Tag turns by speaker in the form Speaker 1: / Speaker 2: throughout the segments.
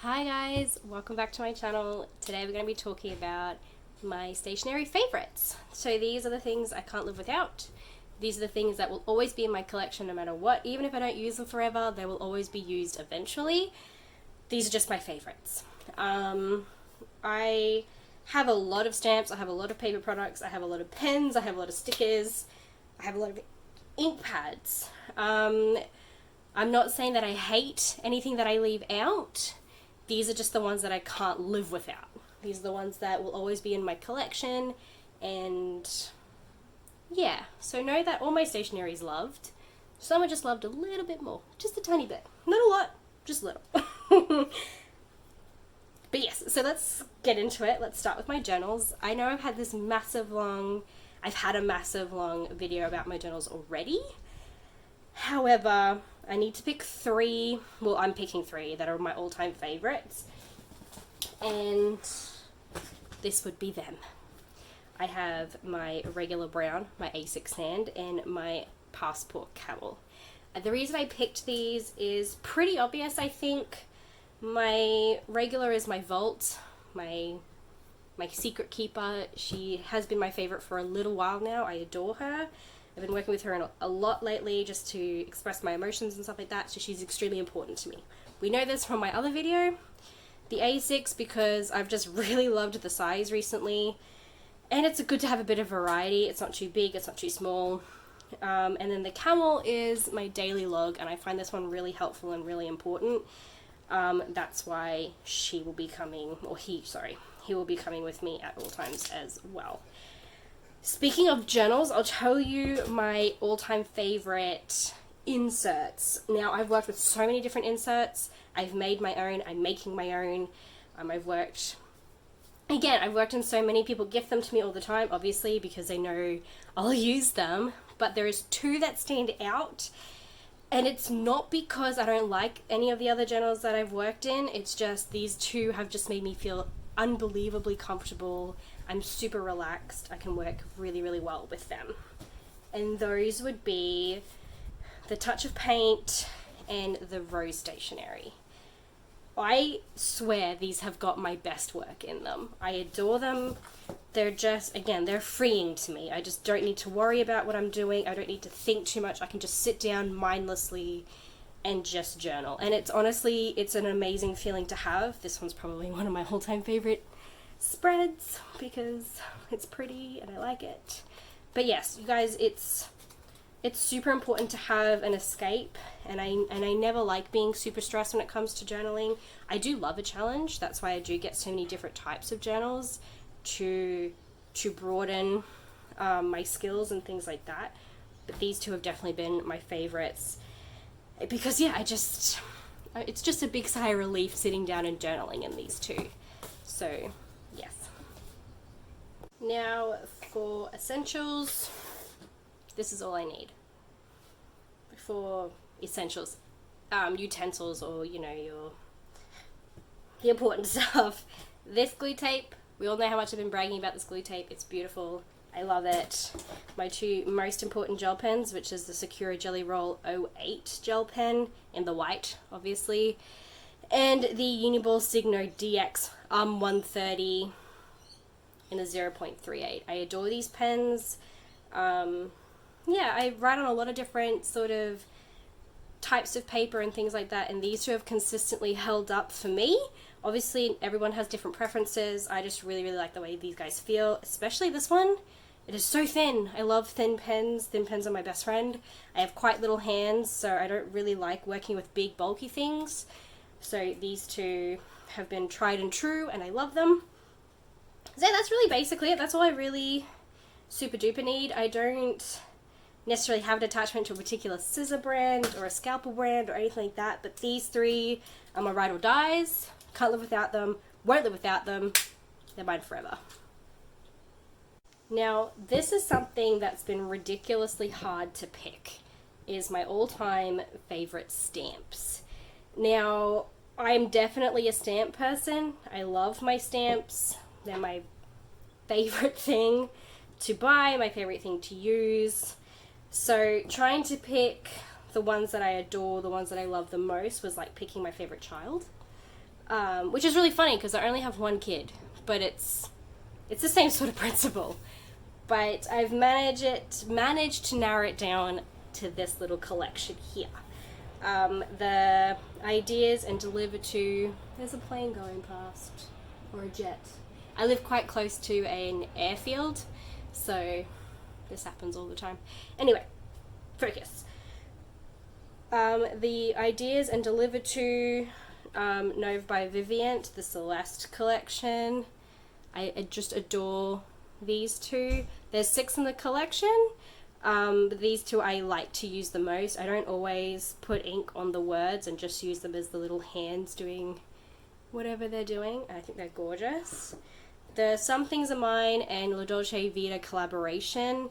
Speaker 1: Hi guys, welcome back to my channel. Today we're going to be talking about my stationery favorites. So these are the things I can't live without. These are the things that will always be in my collection no matter what. Even if I don't use them forever, they will always be used eventually. These are just my favorites. I have a lot of stamps, I have a lot of paper products, I have a lot of pens, I have a lot of stickers, I have a lot of ink pads. I'm not saying that I hate anything that I leave out. These are just the ones that I can't live without. These are the ones that will always be in my collection, and yeah, so know that all my stationery is loved. Some are just loved a little bit more, just a tiny bit. Not a lot, just a little. But yes, so let's get into it. Let's start with my journals. I know I've had a massive long video about my journals already. However, I need to pick three. Well, I'm picking three that are my all-time favorites, and this would be them. I have my regular brown, my A6 sand, and my passport camel. The reason I picked these is pretty obvious, I think. My regular is my Vault, my secret keeper. She has been my favorite for a little while now. I adore her. I've been working with her a lot lately just to express my emotions and stuff like that, so she's extremely important to me. We know this from my other video, the A6, because I've just really loved the size recently, and it's good to have a bit of variety. It's not too big, it's not too small. And then the camel is my daily log, and I find this one really helpful and really important. That's why he will be coming with me at all times as well. Speaking of journals, I'll tell you my all-time favorite inserts. Now, I've worked with so many different inserts. I've made my own. I'm making my own. I've worked in so many. People gift them to me all the time, obviously, because they know I'll use them. But there is two that stand out. And it's not because I don't like any of the other journals that I've worked in. It's just these two have just made me feel unbelievably comfortable. I'm super relaxed. I can work really, really well with them. And those would be the Touch of Paint and the Rose Stationery. I swear these have got my best work in them. I adore them. They're just, again, they're freeing to me. I just don't need to worry about what I'm doing. I don't need to think too much. I can just sit down mindlessly and just journal. And it's honestly, it's an amazing feeling to have. This one's probably one of my all-time favorite spreads because it's pretty and I like it. But yes, you guys, it's super important to have an escape, and I never like being super stressed when it comes to journaling. I do love a challenge. That's why I do get so many different types of journals to broaden my skills and things like that. But these two have definitely been my favorites because yeah, it's just a big sigh of relief sitting down and journaling in these two. So yes. Now for essentials, this is all I need. For essentials, utensils, or the important stuff. This glue tape, we all know how much I've been bragging about this glue tape. It's beautiful. I love it. My two most important gel pens, which is the Sakura Jelly Roll 08 gel pen in the white, obviously, and the Uniball Signo DX 130 in the 0.38. I adore these pens. Yeah, I write on a lot of different sort of types of paper and things like that, and these two have consistently held up for me. Obviously, everyone has different preferences. I just really, really like the way these guys feel, especially this one. It is so thin. I love thin pens. Thin pens are my best friend. I have quite little hands, so I don't really like working with big, bulky things. So these two have been tried and true, and I love them. So that's really basically it. That's all I really super duper need. I don't necessarily have an attachment to a particular scissor brand or a scalpel brand or anything like that, but these three are my ride or dies. Can't live without them, won't live without them. They're mine forever. Now, this is something that's been ridiculously hard to pick, is my all-time favorite stamps. Now, I'm definitely a stamp person. I love my stamps. They're my favorite thing to buy, my favorite thing to use. So trying to pick the ones that I adore, the ones that I love the most, was like picking my favorite child. which is really funny because I only have one kid, but it's the same sort of principle. But I've managed to narrow it down to this little collection here. The ideas and delivered to, there's a plane going past, or a jet. I live quite close to an airfield, so this happens all the time. Anyway, focus. The ideas and delivered to Nova by Vivient, the Celeste collection. I just adore these two. There's 6 in the collection. But these two I like to use the most. I don't always put ink on the words and just use them as the little hands doing whatever they're doing. I think they're gorgeous. The Some Things Are Mine and La Dolce Vita collaboration.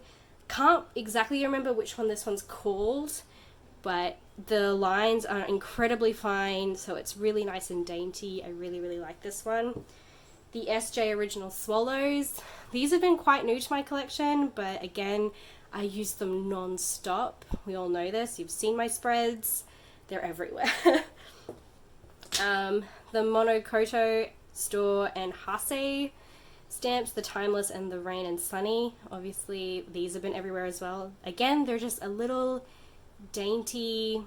Speaker 1: Can't exactly remember which one this one's called, but the lines are incredibly fine, so it's really nice and dainty. I really, really like this one. The SJ Original Swallows. These have been quite new to my collection, but again, I use them non-stop. We all know this. You've seen my spreads. They're everywhere. The Monokoto Store and Hase stamps, the Timeless and the Rain and Sunny. Obviously, these have been everywhere as well. Again, they're just a little dainty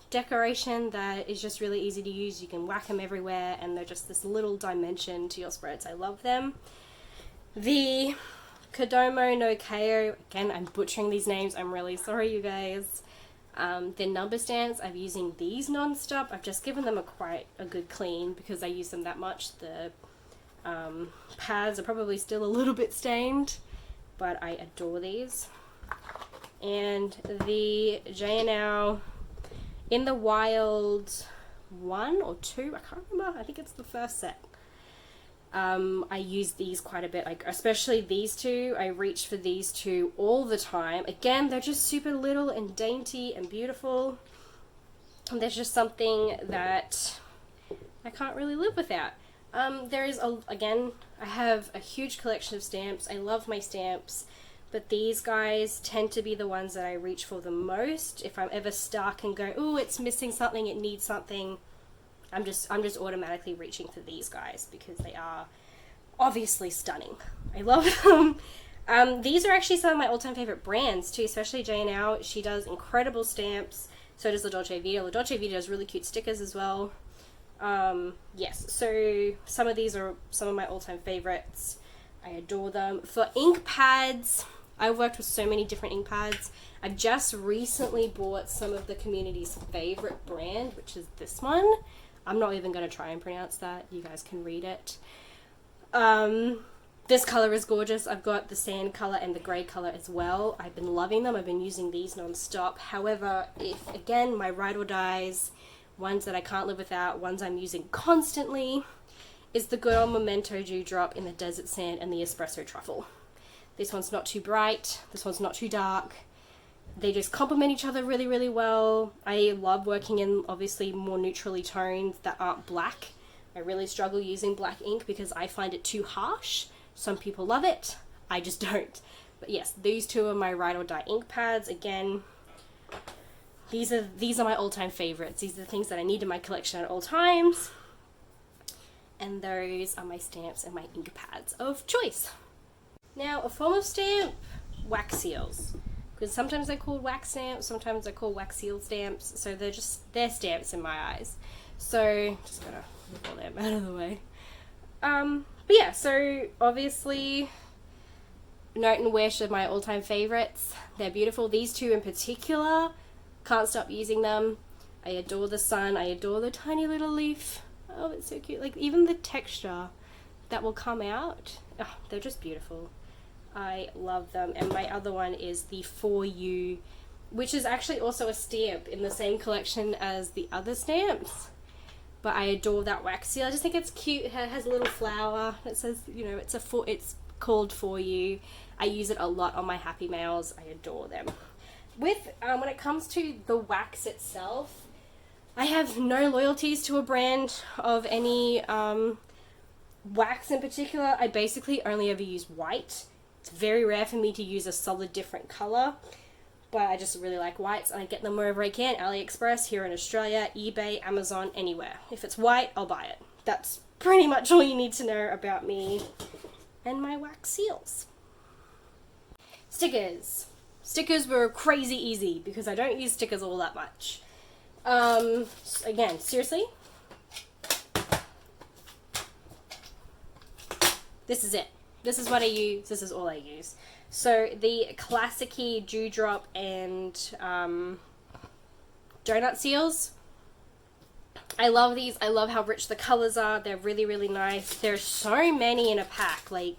Speaker 1: decoration that is just really easy to use. You can whack them everywhere, and they're just this little dimension to your spreads. I love them. The Kodomo no Kao, again, I'm butchering these names, I'm really sorry, you guys. The number stamps, I'm using these non-stop. I've just given them quite a good clean because I use them that much. The pads are probably still a little bit stained, but I adore these. And the J&L In the Wild 1 or 2, I can't remember, I think it's the first set. I use these quite a bit, like especially these two. I reach for these two all the time. Again, they're just super little and dainty and beautiful. And there's just something that I can't really live without. There is, again, I have a huge collection of stamps. I love my stamps, but these guys tend to be the ones that I reach for the most. If I'm ever stuck and go, oh, it's missing something, it needs something, I'm just automatically reaching for these guys because they are obviously stunning. I love them. These are actually some of my all-time favorite brands too, especially J&L. She does incredible stamps. So does La Dolce Vita. La Dolce Vita does really cute stickers as well. Yes, so some of these are some of my all-time favorites. I adore them. For ink pads, I've worked with so many different ink pads. I've just recently bought some of the community's favorite brand, which is this one. I'm not even going to try and pronounce that. You guys can read it. This color is gorgeous. I've got the sand color and the gray color as well. I've been loving them. I've been using these non-stop. However, if, again, my ride or dies, ones that I can't live without, ones I'm using constantly, is the good old Memento Dewdrop in the Desert Sand and the Espresso Truffle. This one's not too bright. This one's not too dark. They just complement each other really, really well. I love working in, obviously, more neutrally toned that aren't black. I really struggle using black ink because I find it too harsh. Some people love it. I just don't. But yes, these two are my ride or die ink pads. Again, these are my all-time favorites. These are the things that I need in my collection at all times. And those are my stamps and my ink pads of choice. Now, a form of stamp, wax seals. Because sometimes they're called wax stamps, sometimes they're called wax seal stamps, so they're stamps in my eyes. So, just gotta move all them out of the way. But yeah, so obviously, Note and Wish are my all-time favorites. They're beautiful. These two in particular, can't stop using them. I adore the sun, I adore the tiny little leaf. Oh, it's so cute. Like, even the texture that will come out, oh, they're just beautiful. I love them. And my other one is the For You, which is actually also a stamp in the same collection as the other stamps. But I adore that wax seal. I just think it's cute. It has a little flower. It says, you know, it's called For You. I use it a lot on my Happy Mails. I adore them. When it comes to the wax itself, I have no loyalties to a brand of any wax in particular. I basically only ever use white. It's very rare for me to use a solid different color, but I just really like whites, and I get them wherever I can. AliExpress, here in Australia, eBay, Amazon, anywhere. If it's white, I'll buy it. That's pretty much all you need to know about me and my wax seals. Stickers. Stickers were crazy easy because I don't use stickers all that much. Again, seriously, this is it. This is what I use. This is all I use. So the Classiky Dewdrop and donut seals. I love these. I love how rich the colors are. They're really, really nice. There's so many in a pack. Like,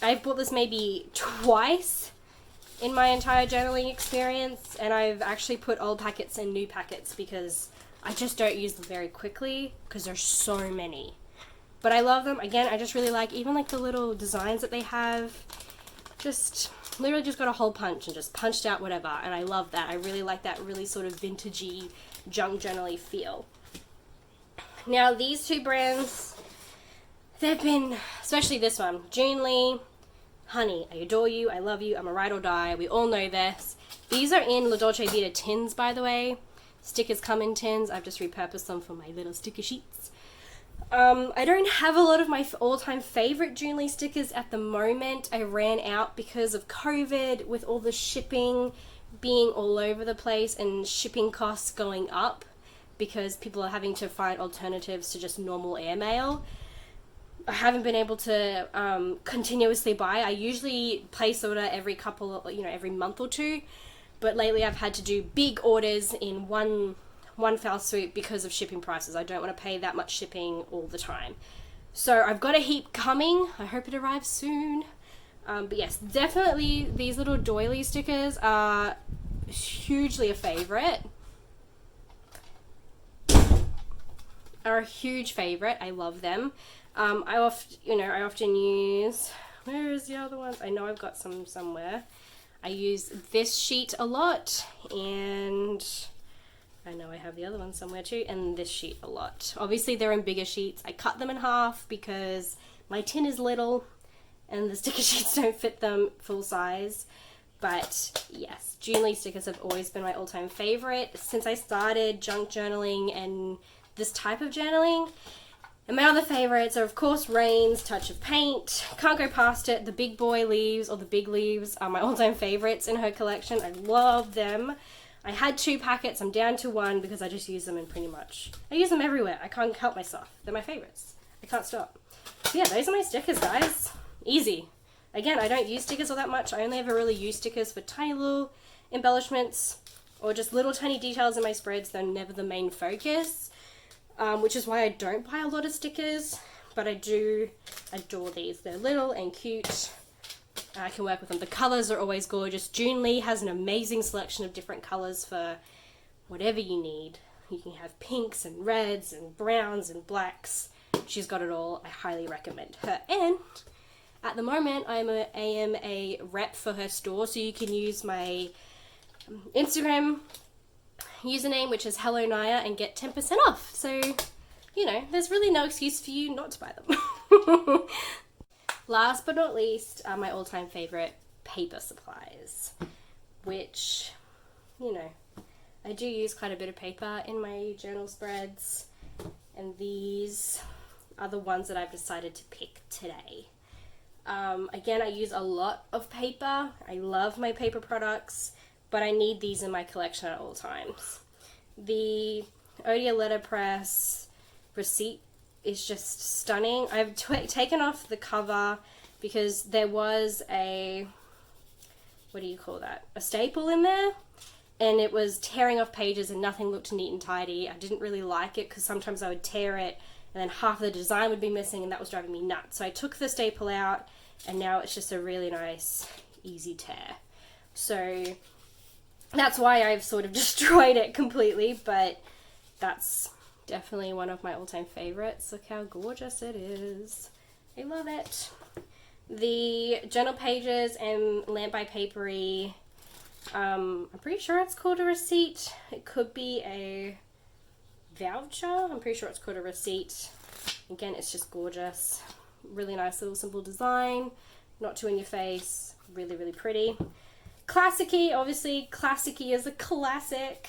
Speaker 1: I've bought this maybe twice in my entire journaling experience, and I've actually put old packets in new packets because I just don't use them very quickly because there's so many. But I love them. Again, I just really like even like the little designs that they have. Just literally just got a hole punch and just punched out whatever, and I love that. I really like that really sort of vintagey, junk journal-y feel. Now these two brands, they've been, especially this one, Junli, honey, I adore you, I love you, I'm a ride or die, we all know this. These are in La Dolce Vita tins, by the way. Stickers come in tins. I've just repurposed them for my little sticker sheets. I don't have a lot of my all-time favorite Junli stickers at the moment. I ran out because of COVID, with all the shipping being all over the place and shipping costs going up because people are having to find alternatives to just normal airmail. I haven't been able to continuously buy. I usually place order every every month or two, but lately I've had to do big orders in one foul swoop because of shipping prices. I don't want to pay that much shipping all the time. So I've got a heap coming. I hope it arrives soon. But yes, definitely these little doily stickers are hugely a favorite. Are a huge favorite. I love them. I often use, where is the other one? I know I've got some somewhere. I use this sheet a lot, and I know I have the other one somewhere too, and this sheet a lot. Obviously they're in bigger sheets. I cut them in half because my tin is little and the sticker sheets don't fit them full size. But yes, Junli stickers have always been my all-time favorite since I started junk journaling and this type of journaling. And my other favorites are, of course, Rain's Touch of Paint. Can't go past it. The big boy leaves, or the big leaves, are my all-time favorites in her collection. I love them. I had 2 packets. I'm down to 1 because I just use them in I use them everywhere. I can't help myself. They're my favorites. I can't stop. So yeah, those are my stickers, guys. Easy. Again, I don't use stickers all that much. I only ever really use stickers for tiny little embellishments or just little tiny details in my spreads. They're never the main focus, which is why I don't buy a lot of stickers, but I do adore these. They're little and cute. I can work with them. The colours are always gorgeous. Junli has an amazing selection of different colours for whatever you need. You can have pinks and reds and browns and blacks. She's got it all. I highly recommend her. And at the moment, I am a rep for her store, so you can use my Instagram username, which is Hello Naya, and get 10% off. So, there's really no excuse for you not to buy them. Last but not least are my all-time favorite paper supplies, which, I do use quite a bit of paper in my journal spreads, and these are the ones that I've decided to pick today. Again, I use a lot of paper. I love my paper products, but I need these in my collection at all times. The Odia letterpress receipt is just stunning. I've taken off the cover because there was a staple in there, and it was tearing off pages and nothing looked neat and tidy. I didn't really like it because sometimes I would tear it and then half of the design would be missing, and that was driving me nuts. So I took the staple out, and now it's just a really nice, easy tear. So that's why I've sort of destroyed it completely, but that's definitely one of my all-time favorites. Look how gorgeous it is. I love it. The journal pages and Lamp by Papery, I'm pretty sure it's called a receipt. It could be a voucher. I'm pretty sure it's called a receipt. Again, it's just gorgeous. Really nice little simple design. Not too in your face. Really, really pretty. Classiky, obviously, Classiky is a classic.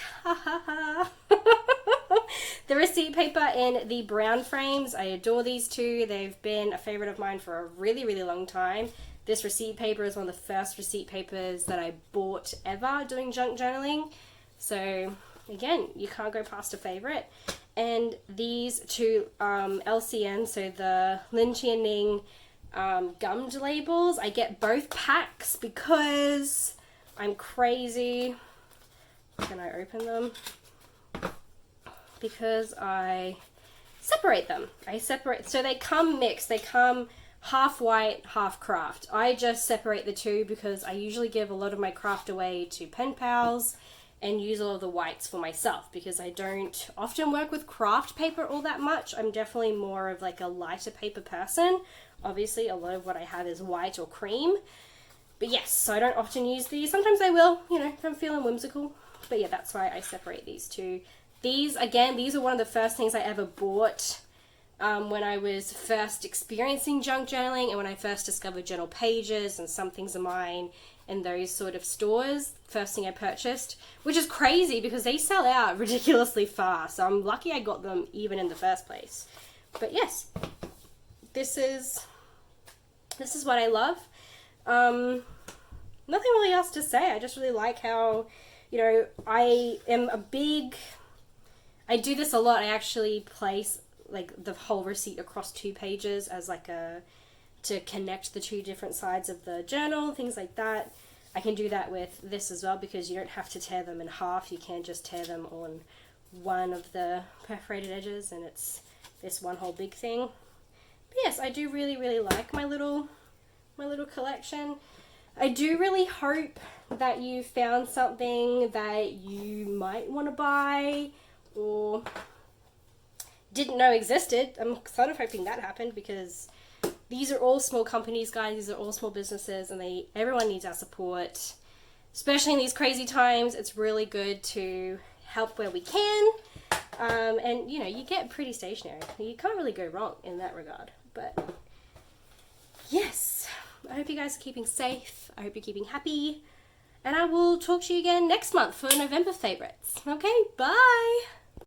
Speaker 1: The receipt paper in the brown frames, I adore these two. They've been a favorite of mine for a really, really long time. This receipt paper is one of the first receipt papers that I bought ever doing junk journaling. So, again, you can't go past a favorite. And these two LCN, so the Lin Ning gummed labels, I get both packs because I'm crazy. Can I open them? Because I separate them. So they come mixed. They come half white, half craft. I just separate the two because I usually give a lot of my craft away to pen pals and use all of the whites for myself because I don't often work with craft paper all that much. I'm definitely more of like a lighter paper person. Obviously, a lot of what I have is white or cream. But yes, so I don't often use these. Sometimes I will, you know, if I'm feeling whimsical. But yeah, that's why I separate these two. These, again, these are one of the first things I ever bought when I was first experiencing junk journaling and when I first discovered Journal Pages and Some Things Are Mine and those sort of stores. First thing I purchased, which is crazy because they sell out ridiculously fast. So I'm lucky I got them even in the first place. But yes, this is what I love. Nothing really else to say. I just really like how, you know, I do this a lot. I actually place like the whole receipt across 2 pages as like to connect the 2 different sides of the journal, things like that. I can do that with this as well because you don't have to tear them in half. You can just tear them on one of the perforated edges and it's this one whole big thing. But yes, I do really, really like my little collection. I do really hope that you found something that you might want to buy or didn't know existed. I'm sort of hoping that happened because these are all small companies, guys. These are all small businesses and everyone needs our support. Especially in these crazy times, it's really good to help where we can. And, you know, you get pretty stationery. You can't really go wrong in that regard. But, yes. I hope you guys are keeping safe. I hope you're keeping happy. And I will talk to you again next month for November favorites. Okay, bye!